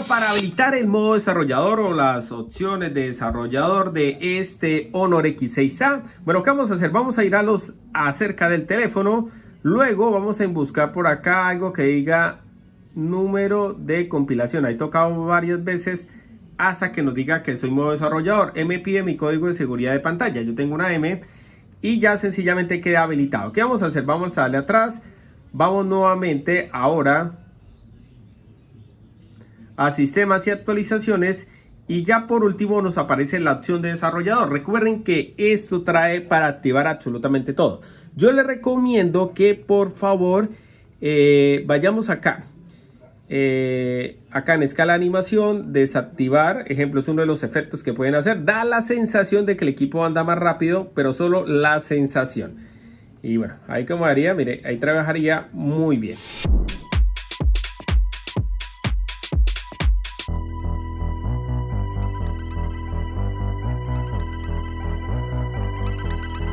Para habilitar el modo desarrollador o las opciones de desarrollador de este HONOR X6A, bueno, ¿qué vamos a hacer? Vamos a ir a los acerca del teléfono, luego vamos a buscar por acá algo que diga número de compilación. Ahí tocamos varias veces hasta que nos diga que soy modo desarrollador. Me pide mi código de seguridad de pantalla, yo tengo una M y ya sencillamente queda habilitado. ¿Qué vamos a hacer? Vamos a darle atrás, vamos nuevamente ahora a sistemas y actualizaciones y ya por último nos aparece la opción de desarrollador. Recuerden que esto trae para activar absolutamente todo. Yo les recomiendo que por favor vayamos acá en escala animación, desactivar, ejemplo, es uno de los efectos que pueden hacer. Da la sensación de que el equipo anda más rápido, pero solo la sensación. Y bueno, ahí como haría, mire, ahí trabajaría muy bien.